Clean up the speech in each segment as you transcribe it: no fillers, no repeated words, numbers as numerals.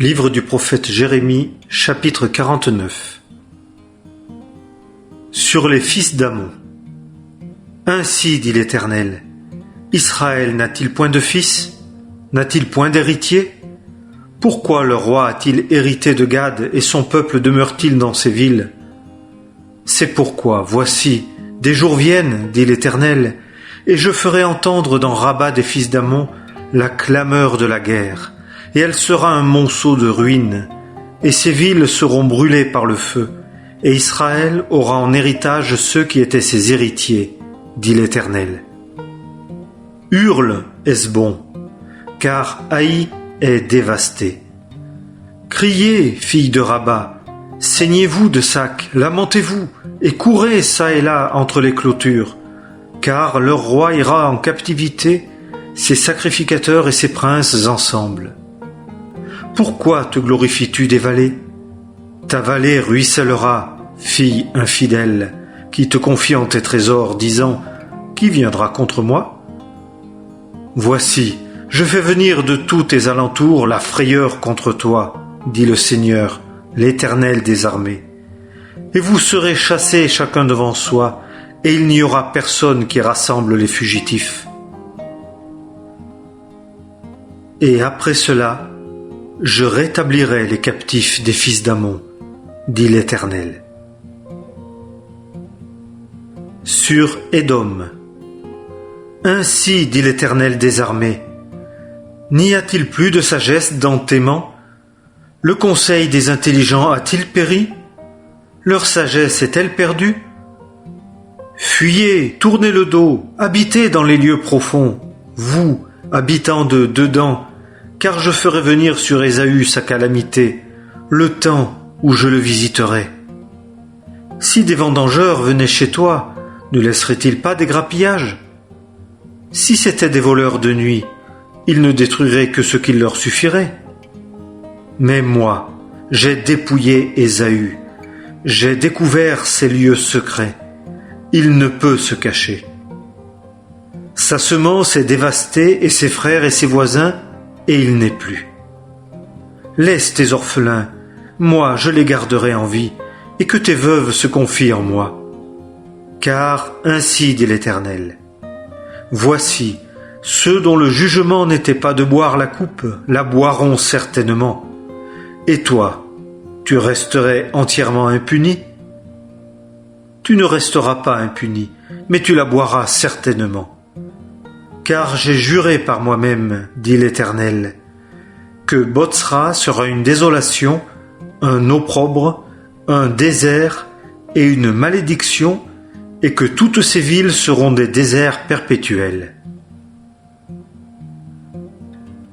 Livre du prophète Jérémie, chapitre 49. Sur les fils d'Amon. Ainsi dit l'Éternel, Israël n'a-t-il point de fils? N'a-t-il point d'héritier? Pourquoi le roi a-t-il hérité de Gad et son peuple demeure-t-il dans ses villes? C'est pourquoi, voici, des jours viennent, dit l'Éternel, et je ferai entendre dans Rabba des fils d'Amon la clameur de la guerre, et elle sera un monceau de ruines, et ses villes seront brûlées par le feu, et Israël aura en héritage ceux qui étaient ses héritiers, dit l'Éternel. Hurle, Hesbon, car Haï est dévasté. Criez, filles de Rabba, saignez-vous de sac, lamentez-vous, et courez çà et là entre les clôtures, car leur roi ira en captivité, ses sacrificateurs et ses princes ensemble. Pourquoi te glorifies-tu des vallées? Ta vallée ruissellera, fille infidèle, qui te confiant tes trésors, disant « Qui viendra contre moi ?» Voici, je fais venir de tous tes alentours la frayeur contre toi, dit le Seigneur, l'Éternel des armées. Et vous serez chassés chacun devant soi, et il n'y aura personne qui rassemble les fugitifs. Et après cela, je rétablirai les captifs des fils d'Amon, dit l'Éternel. Sur Édom. Ainsi dit l'Éternel des armées, n'y a-t-il plus de sagesse dans Théman? Le conseil des intelligents a-t-il péri? Leur sagesse est-elle perdue? Fuyez, tournez le dos, habitez dans les lieux profonds, vous, habitants de dedans, car je ferai venir sur Ésaü sa calamité, le temps où je le visiterai. Si des vendangeurs venaient chez toi, ne laisseraient-ils pas des grappillages? Si c'étaient des voleurs de nuit, ils ne détruiraient que ce qu'il leur suffirait. Mais moi, j'ai dépouillé Ésaü, j'ai découvert ses lieux secrets. Il ne peut se cacher. Sa semence est dévastée et ses frères et ses voisins, et il n'est plus. Laisse tes orphelins, moi je les garderai en vie, et que tes veuves se confient en moi. Car ainsi dit l'Éternel, voici, ceux dont le jugement n'était pas de boire la coupe, la boiront certainement. Et toi, tu resterais entièrement impuni? Tu ne resteras pas impuni, mais tu la boiras certainement. Car j'ai juré par moi-même, dit l'Éternel, que Botsra sera une désolation, un opprobre, un désert et une malédiction, et que toutes ces villes seront des déserts perpétuels.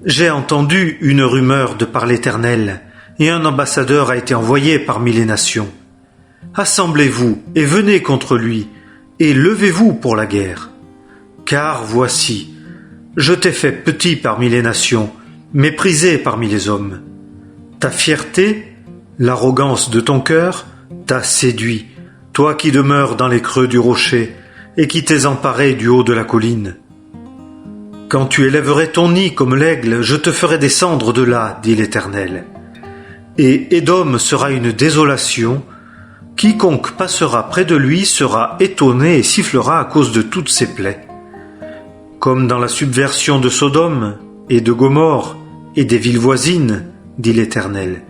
J'ai entendu une rumeur de par l'Éternel, et un ambassadeur a été envoyé parmi les nations. Assemblez-vous et venez contre lui, et levez-vous pour la guerre. Car voici, je t'ai fait petit parmi les nations, méprisé parmi les hommes. Ta fierté, l'arrogance de ton cœur, t'a séduit, toi qui demeures dans les creux du rocher, et qui t'es emparé du haut de la colline. Quand tu élèverais ton nid comme l'aigle, je te ferai descendre de là, dit l'Éternel. Et Édom sera une désolation, quiconque passera près de lui sera étonné et sifflera à cause de toutes ses plaies. Comme dans la subversion de Sodome et de Gomorrhe et des villes voisines, dit l'Éternel,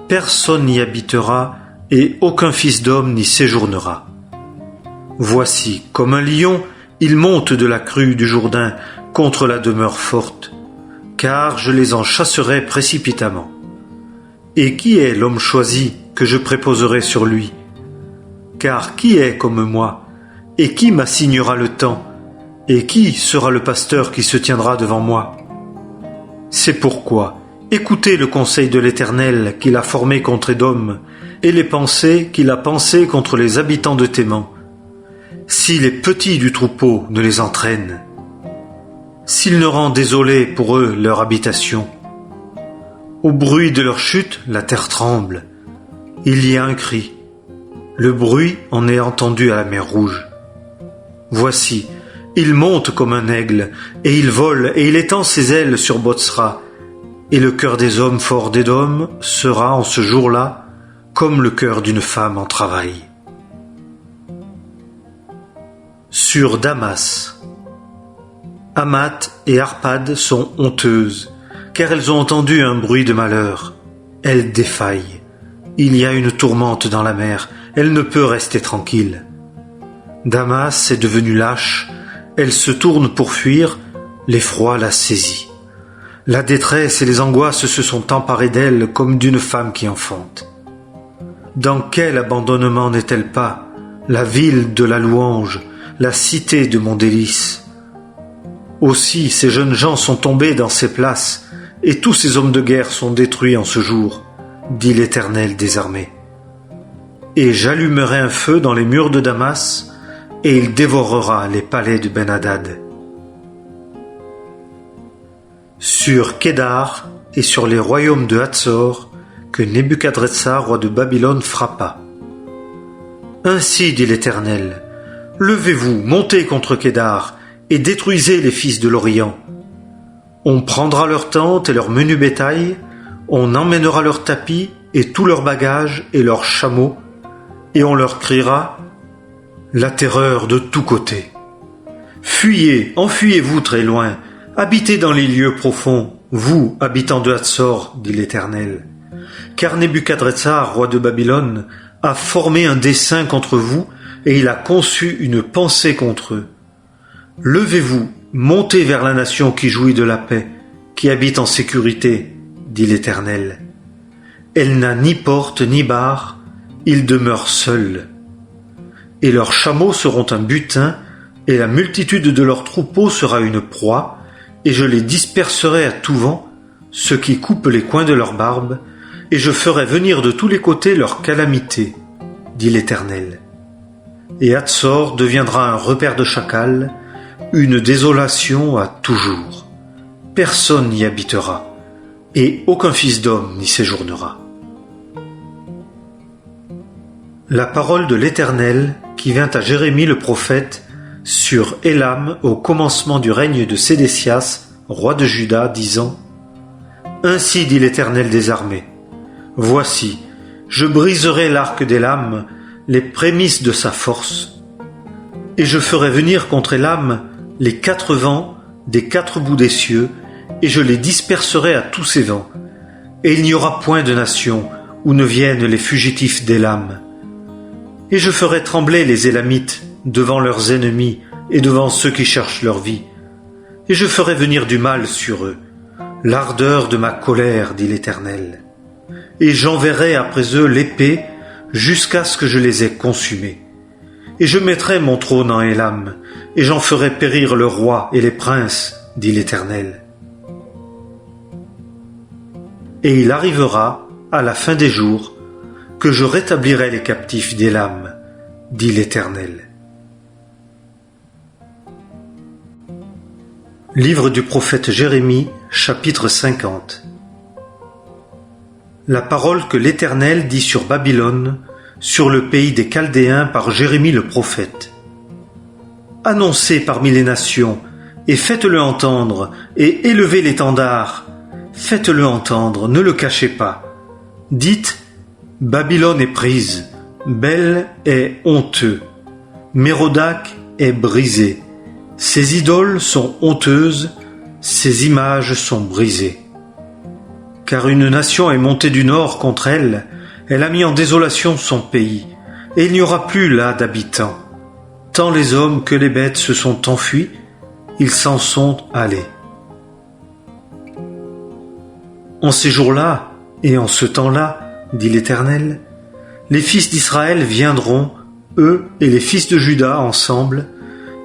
personne n'y habitera et aucun fils d'homme n'y séjournera. Voici, comme un lion, il monte de la crue du Jourdain contre la demeure forte, car je les en chasserai précipitamment. Et qui est l'homme choisi que je préposerai sur lui? Car qui est comme moi, et qui m'assignera le temps, et qui sera le pasteur qui se tiendra devant moi? C'est pourquoi, écoutez le conseil de l'Éternel qu'il a formé contre Édom, et les pensées qu'il a pensées contre les habitants de Théman. Si les petits du troupeau ne les entraînent, s'il ne rend désolé pour eux leur habitation, au bruit de leur chute, la terre tremble. Il y a un cri. Le bruit en est entendu à la mer Rouge. Voici, il monte comme un aigle, et il vole, et il étend ses ailes sur Botsra, et le cœur des hommes forts d'Édom sera en ce jour-là comme le cœur d'une femme en travail. Sur Damas. Amat et Arpad sont honteuses, car elles ont entendu un bruit de malheur. Elles défaillent. Il y a une tourmente dans la mer, elle ne peut rester tranquille. Damas est devenue lâche, elle se tourne pour fuir, l'effroi la saisit. La détresse et les angoisses se sont emparées d'elle comme d'une femme qui enfante. Dans quel abandonnement n'est-elle pas, la ville de la louange, la cité de mon délice? Aussi ces jeunes gens sont tombés dans ces places, et tous ces hommes de guerre sont détruits en ce jour, dit l'Éternel des armées. Et j'allumerai un feu dans les murs de Damas, et il dévorera les palais de Ben-Hadad. Sur Kédar et sur les royaumes de Hatzor, que Nebuchadrezzar, roi de Babylone, frappa. Ainsi dit l'Éternel, levez-vous, montez contre Kédar, et détruisez les fils de l'Orient. On prendra leurs tentes et leur menu bétail, on emmènera leurs tapis et tous leurs bagages et leurs chameaux, et on leur criera la terreur de tous côtés. Fuyez, enfuyez-vous très loin, habitez dans les lieux profonds, vous, habitants de Hatzor, dit l'Éternel. Car Nebuchadrezzar, roi de Babylone, a formé un dessein contre vous, et il a conçu une pensée contre eux. Levez-vous, montez vers la nation qui jouit de la paix, qui habite en sécurité, dit l'Éternel. Elle n'a ni porte ni barre, ils demeurent seuls. Et leurs chameaux seront un butin, et la multitude de leurs troupeaux sera une proie, et je les disperserai à tout vent, ceux qui coupent les coins de leurs barbes, et je ferai venir de tous les côtés leur calamité, dit l'Éternel. Et Hatzor deviendra un repaire de chacals, une désolation à toujours. Personne n'y habitera, et aucun fils d'homme n'y séjournera. La parole de l'Éternel qui vint à Jérémie le prophète sur Élam au commencement du règne de Sédécias, roi de Juda, disant « Ainsi dit l'Éternel des armées, voici, je briserai l'arc d'Élam, les prémices de sa force, et je ferai venir contre Élam les 4 vents des 4 bouts des cieux, et je les disperserai à tous ces vents, et il n'y aura point de nation où ne viennent les fugitifs d'Élam. Et je ferai trembler les Élamites devant leurs ennemis et devant ceux qui cherchent leur vie, et je ferai venir du mal sur eux, l'ardeur de ma colère, dit l'Éternel. Et j'enverrai après eux l'épée jusqu'à ce que je les ai consumés. Et je mettrai mon trône en Élam, et j'en ferai périr le roi et les princes, dit l'Éternel. Et il arrivera, à la fin des jours, que je rétablirai les captifs d'Élam, dit l'Éternel. Livre du prophète Jérémie, chapitre 50. La parole que l'Éternel dit sur Babylone, sur le pays des Chaldéens par Jérémie le prophète. Annoncez parmi les nations, et faites-le entendre, et élevez l'étendard. Faites-le entendre, ne le cachez pas. Dites, Babylone est prise, Bel est honteux, Mérodach est brisé. Ses idoles sont honteuses, ses images sont brisées. Car une nation est montée du nord contre elle, elle a mis en désolation son pays, et il n'y aura plus là d'habitants. Tant les hommes que les bêtes se sont enfuis, ils s'en sont allés. En ces jours-là, et en ce temps-là, dit l'Éternel, les fils d'Israël viendront, eux et les fils de Juda ensemble,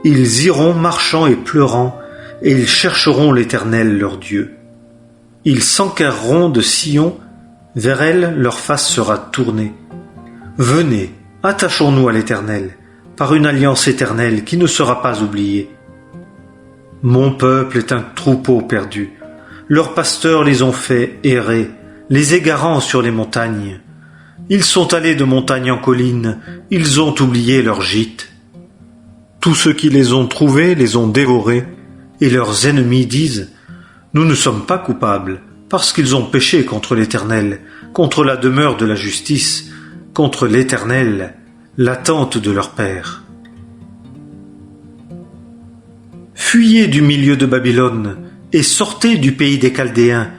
ils iront marchant et pleurant, et ils chercheront l'Éternel leur Dieu. Ils s'enquerront de Sion, vers elle leur face sera tournée. Venez, attachons-nous à l'Éternel, par une alliance éternelle qui ne sera pas oubliée. Mon peuple est un troupeau perdu, leurs pasteurs les ont fait errer, les égarant sur les montagnes. Ils sont allés de montagne en colline, ils ont oublié leur gîte. Tous ceux qui les ont trouvés les ont dévorés, et leurs ennemis disent « Nous ne sommes pas coupables, parce qu'ils ont péché contre l'Éternel, contre la demeure de la justice, contre l'Éternel, la tente de leur père. Fuyez du milieu de Babylone, et sortez du pays des Chaldéens,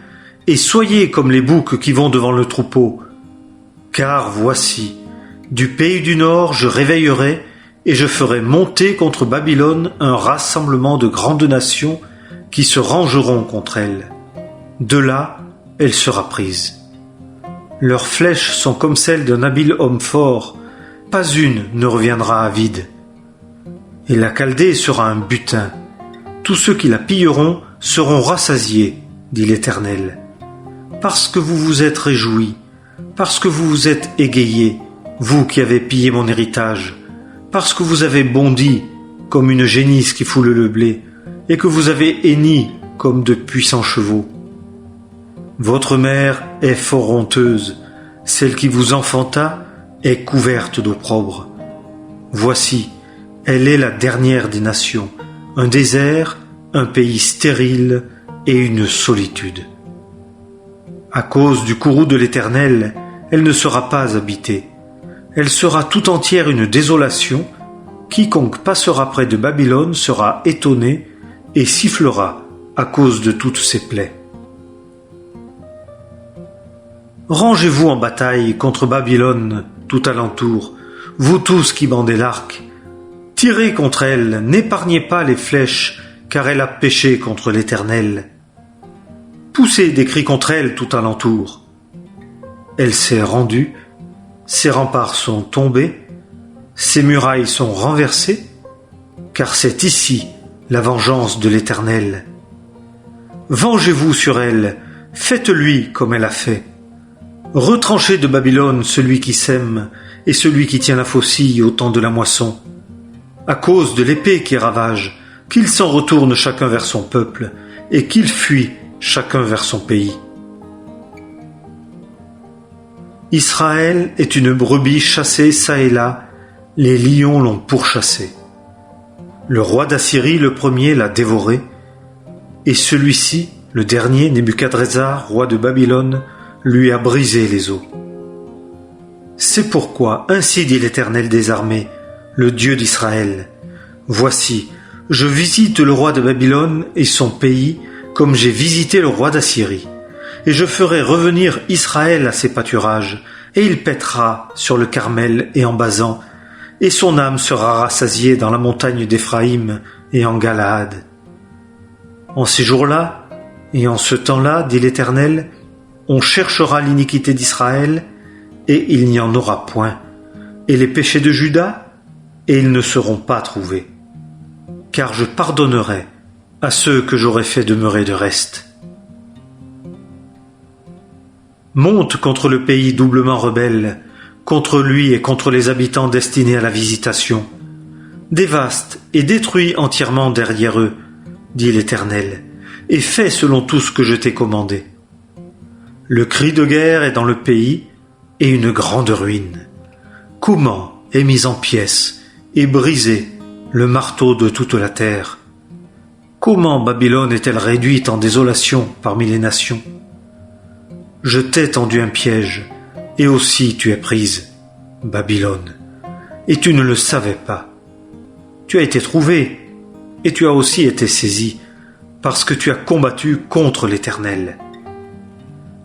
et soyez comme les boucs qui vont devant le troupeau. Car voici, du pays du nord je réveillerai, et je ferai monter contre Babylone un rassemblement de grandes nations qui se rangeront contre elle. De là, elle sera prise. Leurs flèches sont comme celles d'un habile homme fort, pas une ne reviendra à vide. Et la Chaldée sera un butin. Tous ceux qui la pilleront seront rassasiés, dit l'Éternel. Parce que vous vous êtes réjouis, parce que vous vous êtes égayés, vous qui avez pillé mon héritage, parce que vous avez bondi comme une génisse qui foule le blé, et que vous avez henni comme de puissants chevaux. Votre mère est fort honteuse, celle qui vous enfanta est couverte d'opprobre. Voici, elle est la dernière des nations, un désert, un pays stérile et une solitude. À cause du courroux de l'Éternel, elle ne sera pas habitée. Elle sera tout entière une désolation. Quiconque passera près de Babylone sera étonné et sifflera à cause de toutes ses plaies. Rangez-vous en bataille contre Babylone tout alentour, vous tous qui bandez l'arc. Tirez contre elle, n'épargnez pas les flèches, car elle a péché contre l'Éternel. Poussez des cris contre elle tout alentour. Elle s'est rendue, ses remparts sont tombés, ses murailles sont renversées, car c'est ici la vengeance de l'Éternel. Vengez-vous sur elle, faites-lui comme elle a fait. Retranchez de Babylone celui qui sème et celui qui tient la faucille au temps de la moisson. À cause de l'épée qui ravage, qu'ils s'en retournent chacun vers son peuple et qu'ils fuient chacun vers son pays. Israël est une brebis chassée çà et là, les lions l'ont pourchassée. Le roi d'Assyrie, le premier, l'a dévoré, et celui-ci, le dernier, Nebuchadrezzar, roi de Babylone, lui a brisé les os. C'est pourquoi, ainsi dit l'Éternel des armées, le Dieu d'Israël, voici, je visite le roi de Babylone et son pays comme j'ai visité le roi d'Assyrie, et je ferai revenir Israël à ses pâturages, et il paîtra sur le Carmel et en Basan, et son âme sera rassasiée dans la montagne d'Éphraïm et en Galaad. En ces jours-là, et en ce temps-là, dit l'Éternel, on cherchera l'iniquité d'Israël, et il n'y en aura point, et les péchés de Juda, et ils ne seront pas trouvés. Car je pardonnerai à ceux que j'aurai fait demeurer de reste. Monte contre le pays doublement rebelle, contre lui et contre les habitants destinés à la visitation. Dévaste et détruis entièrement derrière eux, dit l'Éternel, et fais selon tout ce que je t'ai commandé. Le cri de guerre est dans le pays, et une grande ruine. Comment est mis en pièces et brisé le marteau de toute la terre? Comment Babylone est-elle réduite en désolation parmi les nations? Je t'ai tendu un piège, et aussi tu es prise, Babylone, et tu ne le savais pas. Tu as été trouvé, et tu as aussi été saisi, parce que tu as combattu contre l'Éternel.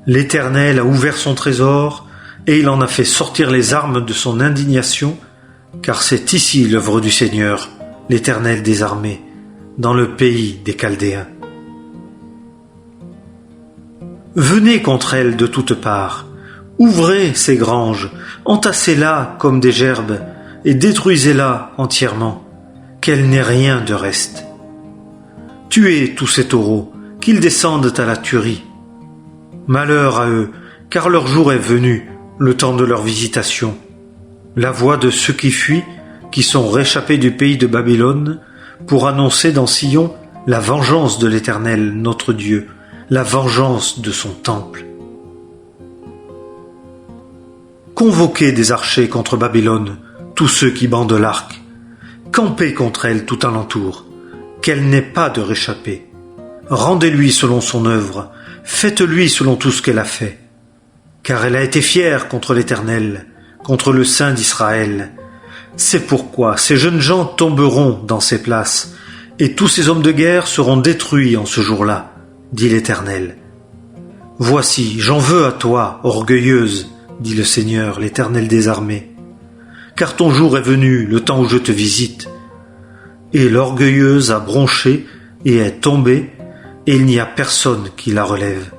L'Éternel a ouvert son trésor, et il en a fait sortir les armes de son indignation, car c'est ici l'œuvre du Seigneur, l'Éternel des armées, dans le pays des Chaldéens. Venez contre elle de toutes parts, ouvrez ses granges, entassez-la comme des gerbes, et détruisez-la entièrement, qu'elle n'ait rien de reste. Tuez tous ces taureaux, qu'ils descendent à la tuerie. Malheur à eux, car leur jour est venu, le temps de leur visitation. La voix de ceux qui fuient, qui sont réchappés du pays de Babylone, pour annoncer dans Sion la vengeance de l'Éternel, notre Dieu, la vengeance de son temple. Convoquez des archers contre Babylone, tous ceux qui bandent l'arc. Campez contre elle tout alentour, qu'elle n'ait pas de réchappé. Rendez-lui selon son œuvre, faites-lui selon tout ce qu'elle a fait. Car elle a été fière contre l'Éternel, contre le Saint d'Israël. C'est pourquoi ces jeunes gens tomberont dans ces places, et tous ces hommes de guerre seront détruits en ce jour-là, dit l'Éternel. Voici, j'en veux à toi, orgueilleuse, dit le Seigneur, l'Éternel des armées. Car ton jour est venu, le temps où je te visite. Et l'orgueilleuse a bronché et est tombée, et il n'y a personne qui la relève.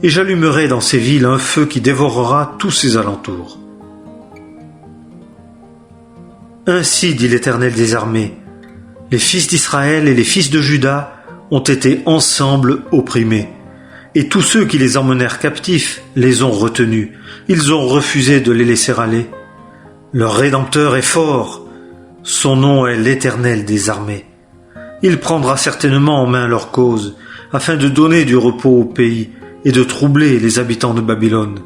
Et j'allumerai dans ces villes un feu qui dévorera tous ses alentours. Ainsi dit l'Éternel des armées, les fils d'Israël et les fils de Juda ont été ensemble opprimés, et tous ceux qui les emmenèrent captifs les ont retenus, ils ont refusé de les laisser aller. Leur Rédempteur est fort, son nom est l'Éternel des armées. Il prendra certainement en main leur cause, afin de donner du repos au pays et de troubler les habitants de Babylone.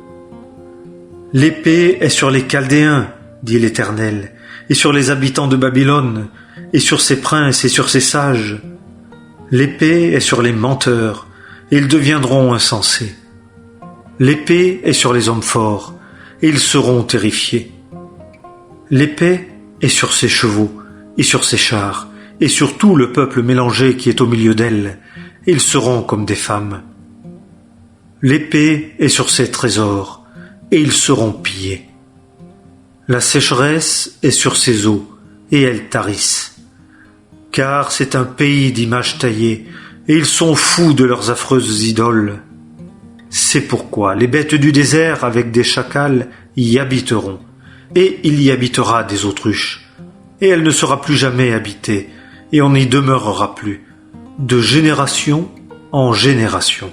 L'épée est sur les Chaldéens, dit l'Éternel, et sur les habitants de Babylone, et sur ses princes et sur ses sages. L'épée est sur les menteurs, et ils deviendront insensés. L'épée est sur les hommes forts, et ils seront terrifiés. L'épée est sur ses chevaux, et sur ses chars, et sur tout le peuple mélangé qui est au milieu d'elle, et ils seront comme des femmes. L'épée est sur ses trésors, et ils seront pillés. La sécheresse est sur ses eaux, et elles tarissent. Car c'est un pays d'images taillées, et ils sont fous de leurs affreuses idoles. C'est pourquoi les bêtes du désert avec des chacals y habiteront, et il y habitera des autruches, et elle ne sera plus jamais habitée, et on n'y demeurera plus, de génération en génération.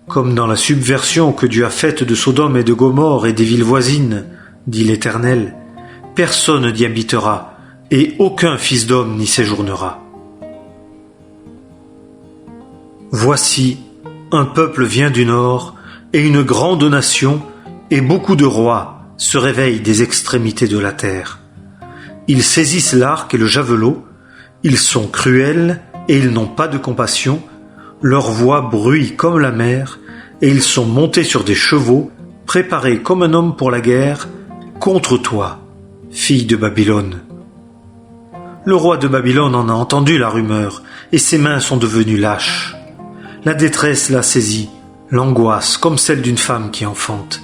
Comme dans la subversion que Dieu a faite de Sodome et de Gomorrhe et des villes voisines, dit l'Éternel, personne n'y habitera, et aucun fils d'homme n'y séjournera. Voici, un peuple vient du nord, et une grande nation, et beaucoup de rois se réveillent des extrémités de la terre. Ils saisissent l'arc et le javelot, ils sont cruels, et ils n'ont pas de compassion, leur voix bruit comme la mer, et ils sont montés sur des chevaux, préparés comme un homme pour la guerre, contre toi, fille de Babylone. Le roi de Babylone en a entendu la rumeur, et ses mains sont devenues lâches. La détresse l'a saisi, l'angoisse comme celle d'une femme qui enfante.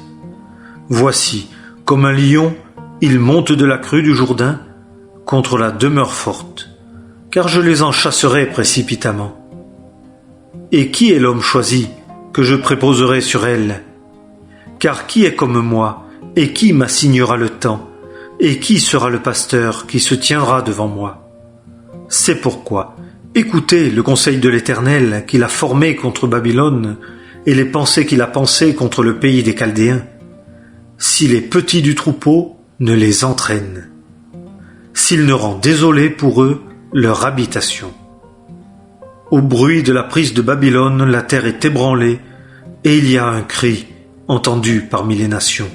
Voici, comme un lion, il monte de la crue du Jourdain contre la demeure forte, car je les en chasserai précipitamment. Et qui est l'homme choisi que je préposerai sur elle? Car qui est comme moi, et qui m'assignera le temps, et qui sera le pasteur qui se tiendra devant moi? C'est pourquoi, écoutez le conseil de l'Éternel qu'il a formé contre Babylone, et les pensées qu'il a pensées contre le pays des Chaldéens, si les petits du troupeau ne les entraînent, s'il ne rend désolé pour eux leur habitation. Au bruit de la prise de Babylone, la terre est ébranlée, et il y a un cri entendu parmi les nations.